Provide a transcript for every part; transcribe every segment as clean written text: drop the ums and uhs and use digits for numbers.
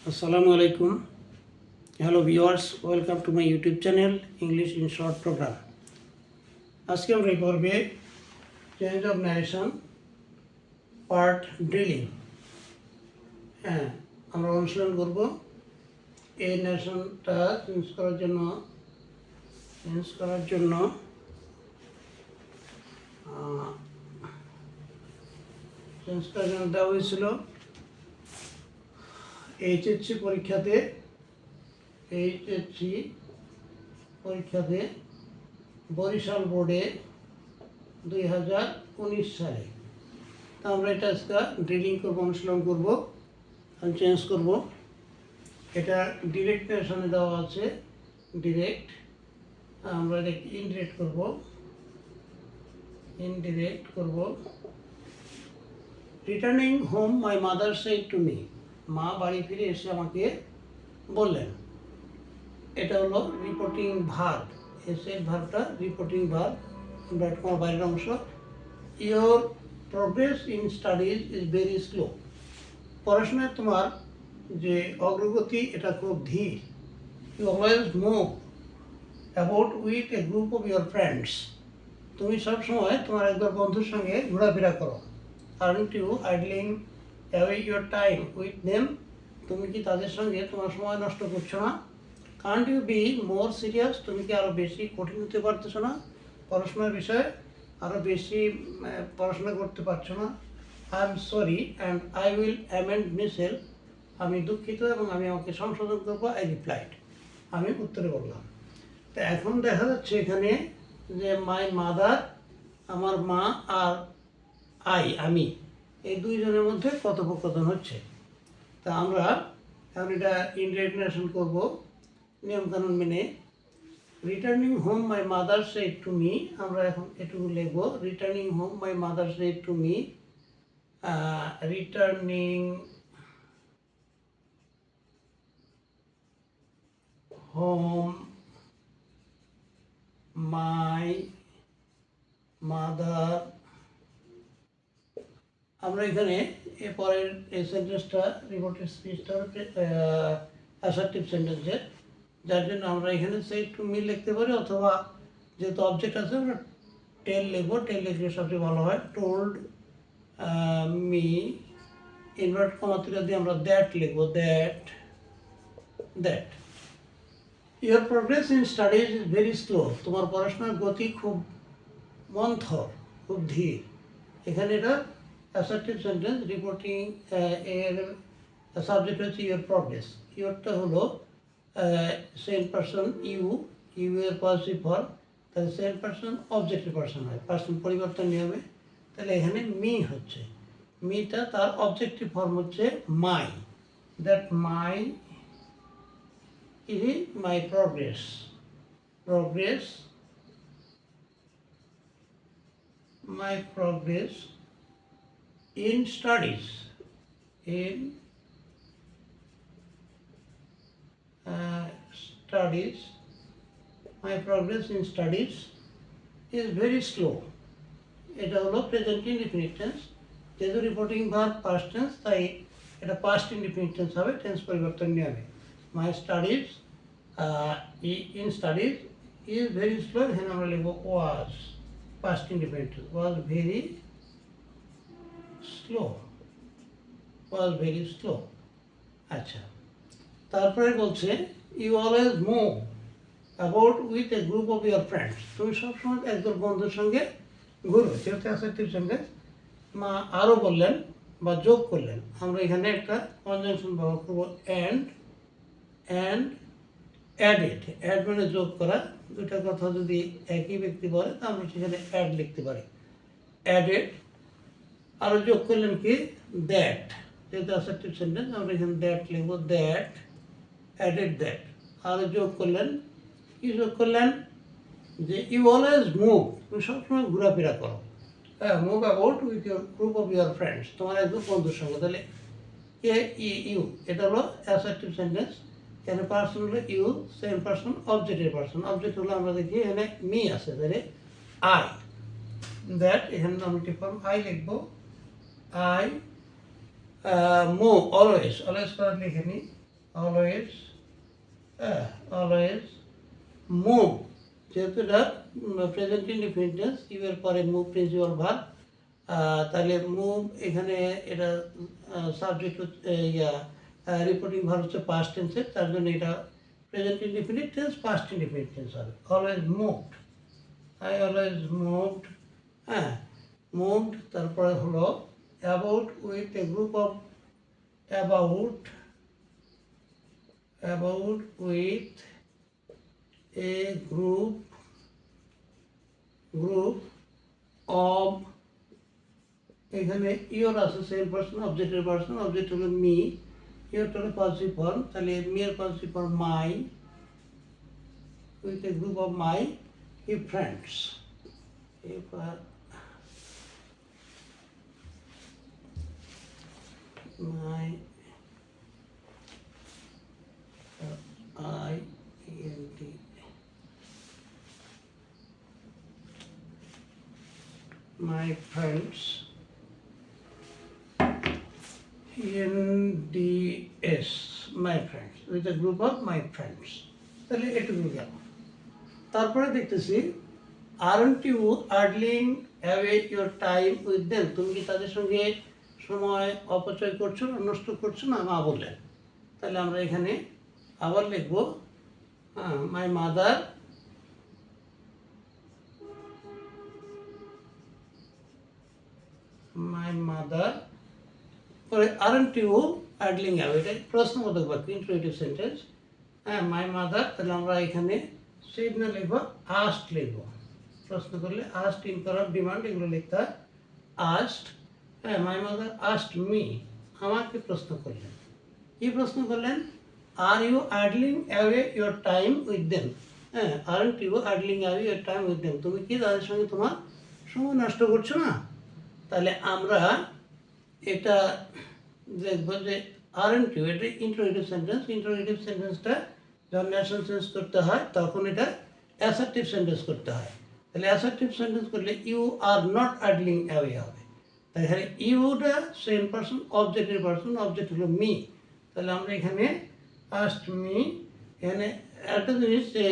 Assalamu alaikum. Hello viewers, welcome to my YouTube channel English in Short program. আজকে আমরা এই পর্বে change of narration part drilling আমরা অনুশীলন করব। এই ন্যারেশনটা চেঞ্জ করার জন্য দেওয়া হয়েছিল এইচএসসি পরীক্ষাতে বরিশাল বোর্ডে 2019 সালে। তা আমরা এটা আজকে ড্রিলিং করবো, অনুশীলন করবো, চেঞ্জ করব। এটা ডিরেক্ট ন্যারেশনে দেওয়া আছে, ডিরেক্ট। আমরা এটাকে ইনডিরেক্ট করব। Returning home my mother said to me. মা বাড়ি ফিরে এসে আমাকে বললেন। এটা হলো রিপোর্টিং ভার্ব। এসে ভার্বটা রিপোর্টিং ভার্ব, ব্র্যাকেট কমা বাইরের অংশ। Your progress in studies is very slow. পড়াশোনায় তোমার যে অগ্রগতি এটা খুব ধীর। You always move about with a group of your friends. তুমি সবসময় তোমার একবার বন্ধুর সঙ্গে ঘোরাফেরা করো। Aren't you idling away your time with them. তুমি কি তাদের সঙ্গে তোমার সময় নষ্ট করছো না? Can't you be more serious. তুমি কি আরও বেশি কঠিন হতে পারতেছো না? পড়াশোনার বিষয়ে আরও বেশি পড়াশোনা করতে পারছো না? I am sorry and I will amend myself. আমি দুঃখিত এবং আমি আমাকে সংশোধন করবো। I replied. আমি উত্তরে বললাম। তো এখন দেখা যাচ্ছে এখানে যে মাই মাদার, আমার মা, আর আমি, এই দুইজনের মধ্যে কথোপকথন হচ্ছে। তা আমরা এখন এটা ইনডিরেক্ট ন্যারেশন করবো নিয়মকানুন মেনে। Returning home my mother said to me, আমরা এখন এটুকু লিখবো। Returning home my mother said to me. Returning home my mother. আমরা এখানে পরের এই সেন্টেন্সটা রিপোর্টেড স্পিচটা অ্যাসার্টিভ সেন্টেন্সের, যার জন্য আমরা এখানে সেড টু মি লিখতে পারি, অথবা যেহেতু অবজেক্ট আছে আমরা টেল লিখবো। টেল লিখলে সবচেয়ে ভালো হয়। টোল্ড মি, ইনভার্ট কমাত্রা দিয়ে আমরা দ্যাট লিখবো। That your progress in studies is very slow. তোমার পড়াশোনার গতি খুব মন্থর, খুব ধীর। এখানে এটা অ্যাসার্টিভ সেন্টেন্স। রিপোর্টিং এর সাবজেক্ট হচ্ছে ইয়োর প্রোগ্রেস। ইয়োরটা হলো সেকেন্ড পারসন ইউ এর পজিটিভ ফর্ম। তাহলে সেকেন্ড পারসন অবজেক্টিভ পারসন হয়, পারসন পরিবর্তন নিয়মে। তাহলে এখানে মি হচ্ছে, মিটা তার অবজেক্টিভ ফর্ম হচ্ছে my. That my is my progress in studies, my progress in studies is very slow. এটা হলো প্রেজেন্ট ইনডিফিনিট টেন্স। যেহেতু রিপোর্টিং ভার্ব পাস্ট টেন্স, তাই এটা পাস্ট ইনডিফিনিট টেন্স হবে টেন্স পরিবর্তন নিয়মে। My studies in studies is very slow. এখানে আমরা লিখবো was, past indefinite, was very slow. আচ্ছা, তারপরে বলছে you always move about with a group of your friends. তুমি সবসময় একজন বন্ধুর সঙ্গে ঘুরো। যেহেতু অ্যাসার্টিভ সেন্টেন্স, মা আরও বললেন বা যোগ করলেন। আমরা এখানে একটা কনজাংশন ব্যবহার করবো, অ্যান্ড অ্যাডেড। অ্যাড মানে যোগ করা। দুটা কথা যদি একই ব্যক্তি বলে তা আমরা সেখানে অ্যাড লিখতে পারি। অ্যাডেড, আরও যোগ করলেন কি, দ্যাট। যেহেতু অ্যাসার্টিভ সেন্টেন্স আমরা এখানে দ্যাট লিখবো। That, added that. আরও যোগ করলেন, কি যোগ করলেন, যে ইউ অলওয়েজ মুভ, তুমি সবসময় ঘোরাফেরা করো। হ্যাঁ, move about with your group of your friends, তোমার একদম বন্ধুর সঙ্গে। তাহলে ইউ, এটা হলো অ্যাসার্টিভ সেন্টেন্স। এখানে পার্সন হলো ইউ, সেকেন্ড পার্সন অবজেক্টের পার্সন। অবজেক্ট হলো আমরা দেখি এখানে মি আছে, তাহলে আই। দ্যাট, এখানে নমিনেটিভ ফর্ম আই লিখবো। আই মুভ, অলওয়েজ করার লিখে নিই। অলওয়েজ অলওয়েজ মুভ, যেহেতু এটা প্রেজেন্ট ইনডিফিনিট টেন্স, ইউ এর পরে মুভ প্রিন্সিপাল ভার্ব, তাহলে মুভ এখানে এটা সাবজেক্ট রিপোর্টিং ভার্ব হচ্ছে পাস্ট টেন্সের, তার জন্য এটা present indefinite tense past indefinite tense হবে। Always moved, I always moved, হ্যাঁ মুভড। তারপরে হলো about with a group of, about with a group of, এখানে ইওর আছে সেম পার্সন, অবজেক্টের পার্সন, অবজেক্ট হলো মি, ইওরটা হলো পজিটিভ ফর্ম, তাহলে মি এর positive form my, with a group of my friends, my IENT my friends ENDS my friends with a group of my friends, তাহলে এটুকু গেল। তারপরে দেখতেছি aren't you idling away your time with them, তুমি কি তাদের সঙ্গে সময় অপচয় করছো না, নষ্ট করছো না, মা বললেন। তাহলে আমরা এখানে আবার লিখব মাই মাদার পরে aren't you idling away, এটা প্রশ্নবোধক বাক্য, ইন্টারোগেটিভ সেন্টেন্স। হ্যাঁ মাই মাদার, তাহলে আমরা এখানে সেড না লিখবো, আস্ট লিখবো। প্রশ্ন করলে আস্ট, ইনকারার, ডিমান্ড এগুলো লিখতে হয়। আস্ট, হ্যাঁ মাই মাদার আস্ট মি, আমাকে প্রশ্ন করলেন। কি প্রশ্ন করলেন? Are you idling away your time with them, হ্যাঁ aren't you idling away your time with them, তুমি কি তাদের সঙ্গে তোমার সময় নষ্ট করছো না? তাহলে আমরা এটা দেখবো যে আরন্ট ইউ, এটা ইন্টারোগেটিভ সেন্টেন্স, ইন্টারোগেটিভ সেন্টেন্সটা যখন ন্যাশনাল সেন্স করতে হয় তখন এটা অ্যাসার্টিভ সেন্টেন্স করতে হয়। তাহলে অ্যাসার্টিভ সেন্টেন্স করলে ইউ আর নট আইডলিং অ্যাওয়ে হবে। তাহলে এখানে ইউটা সেম পার্সন, অবজেক্টের পার্সন, অবজেক্ট হলো মি, তাহলে আমরা এখানে আস্ট মি, এখানে একটা জিনিস যে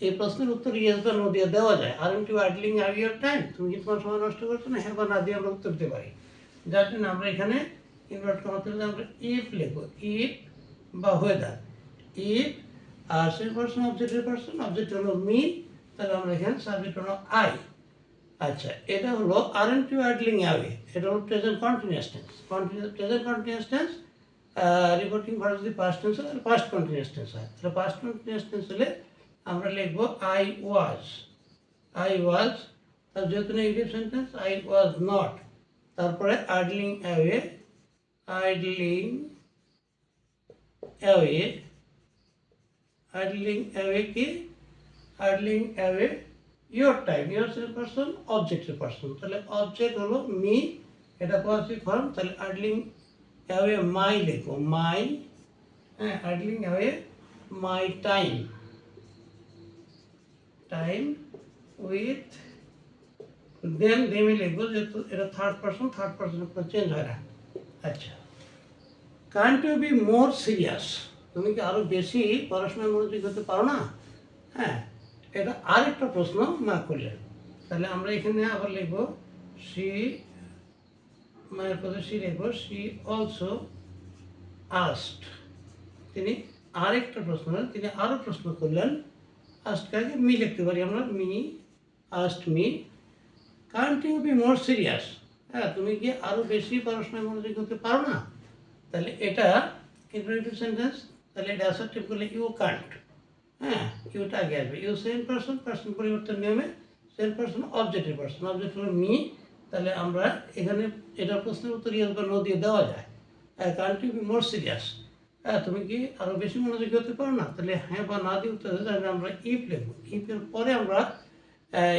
এই প্রশ্নের উত্তর ইয়েস বা নো দিয়ে দেওয়া যায়। Aren't you idling away your time, তুমি কি তোমার সময় নষ্ট করছো না, হ্যাঁ বা না দিয়ে আমরা উত্তর দিতে পারি। যার জন্য আমরা এখানে ইনভার্ট কমাতে হলে আমরা ইফ লিখবো, ইফ বা ওয়েদার, ইফ আর সেম পার্সন, অবজেক্টের পার্সন, অবজেক্ট হলো মি, তাহলে আমরা এখানে সাবজেক্ট হলো আই। আচ্ছা, এটা হলো আরন্ট ইউ আইডলিং অ্যাওয়ে, এটা হলো present continuous tense. Present continuous tense reporting verb যদি পাস্ট টেন্স হয়, পাস্ট কন্টিনিউয়াস টেন্স হয়। তাহলে পাস্ট কন্টিনিউয়াস টেন্স হলে আমরা লিখবো আই ওয়াজ, তার যেহেতু negative sentence, I was not, তারপরে আইডলিং অ্যাওয়ে কি, idling away your time, your same person, অবজেক্টের পার্সন, তাহলে অবজেক্ট হলো মি, এটা পজিটিভ ফর্ম, তাহলে আইডলিং অ্যাওয়ে মাই লিখো, মাই, হ্যাঁ idling away my time with দেমই লিখবো, যেহেতু এটা থার্ড পার্সন কোনো চেঞ্জ হয় না। আচ্ছা, can't you be more serious, তুমি কি আরও বেশি পড়াশোনায় মনোযোগী হতে পারো না? হ্যাঁ, এটা আরেকটা প্রশ্ন মা করলেন। তাহলে আমরা এখানে আবার লিখবো সি, মায়ের পদে সি লিখবো, সি অলসো আস্ট, তিনি আরেকটা প্রশ্ন, তিনি আরও প্রশ্ন করলেন। আস্টকে মি লিখতে পারি আমরা, me asked me can't you be more serious, হ্যাঁ তুমি কি আরও বেশি পড়াশোনায় মনোযোগী হতে পারো না? তাহলে এটা ইন্টারোগেটিভ সেন্টেন্স, তাহলে এটা অ্যাসার্টিভ করলে ইউ কান্ট, হ্যাঁ ইউটা আগে আসবে, ইউ সেম পার্সন, পার্সন পরিবর্তন নিয়মে সেম পার্সন, অবজেক্টের পার্সন, অবজেক্ট হলো মি, তাহলে আমরা এখানে এটা প্রশ্নের উত্তর ইয়েস বা নো দিয়ে দেওয়া যায়। Can't you be more serious, হ্যাঁ তুমি কি আরও বেশি মনোযোগী হতে পারো না? তাহলে হ্যাঁ বা না দিয়ে উত্তর দেয়, তাহলে আমরা ইফ লিখবো, ইফের পরে আমরা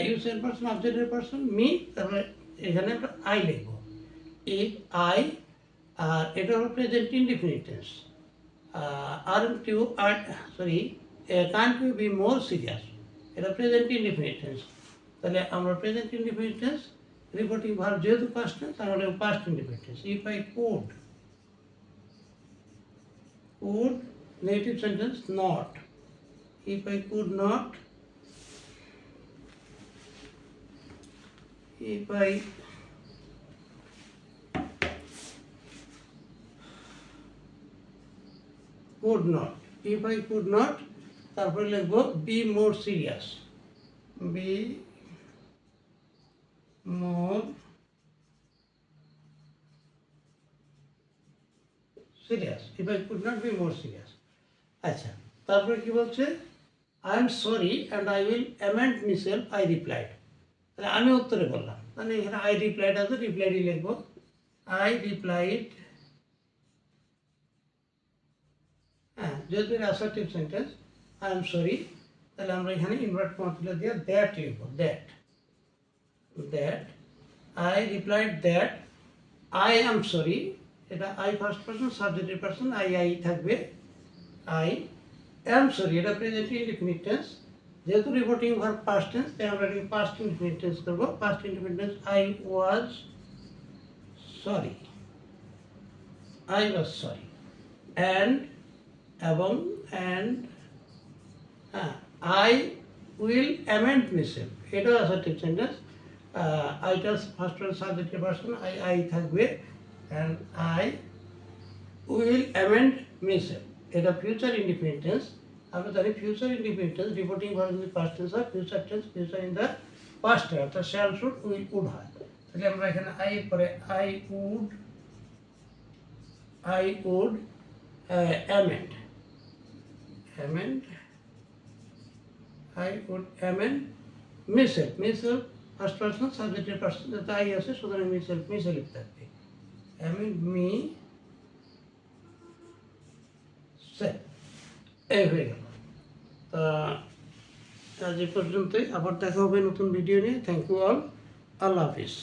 ইউ সেম পার্সন, অবজেক্টের পার্সন মি, তারপরে এখানে আমরা আই লিখবো, ইফ আই, আর এটা হলো present indefinite tense. Aren't you can't you be more serious, এটা প্রেজেন্ট ইনডিফিনিট টেন্স। তাহলে আমরা present indefinite tense reporting verb যেহেতু পাস্ট টেন্স, তাহলে past indefinite tense. If I could Negative sentence, not. If I could not, if I could not, if I could not, তারপরে লিখবো be more serious, be more serious, if I could not be more serious. আচ্ছা, তারপরে কি বলছে, I am sorry and I will amend myself, I replied. তাহলে আমি উত্তরে বললাম, তাহলে এখানে I replied আছে, রিপ্লাইডই লিখবো, I replied, হ্যাঁ যেহেতু এটা assertive sentence, I am sorry, তাহলে আমরা এখানে ইনভার্ট কমা তুলে দিয়ে দ্যাট লিখবো, that I replied that I am sorry, এটা আই ফার্স্ট পারসন, সাবজেক্টের পারসন, আই থাকবে, আই অ্যাম সরি, এটা প্রেজেন্ট ইনডিফিনিট টেন্স, যেহেতু রিপোর্টিং ভার্ব পাস্ট টেন্স, তাই আমরা এটাকে পাস্ট ইনডিফিনিট টেন্স করবো, past indefinite tense, I was sorry, and এবং অ্যান্ড, হ্যাঁ আই উইল অ্যামেন্ড মিসেলফ, এটাও অ্যাসার্টিভ সেন্টেন্স, আইটা ফার্স্ট পারসন সাবজেক্টের পারসন, আই থাকবে, and I will amend myself, এটা ফিউচার ইনডিফিনিট টেন্স। আমরা জানি future indefinite tense reporting verb যদি পাস্ট টেন্স হয়, future tense future in the past হয়, অর্থাৎ শ্যাল শুড উইল উড হয়। তাহলে আমরা এখানে আই পরে I would amend, I would amend myself, first person subjective person, তাই আছে, সুতরাং myself থাকবে, amend me self, এই হয়ে গেল। তা আজ এই পর্যন্তই, আবার দেখা হবে নতুন ভিডিও নিয়ে। Thank you all, Allah Hafiz.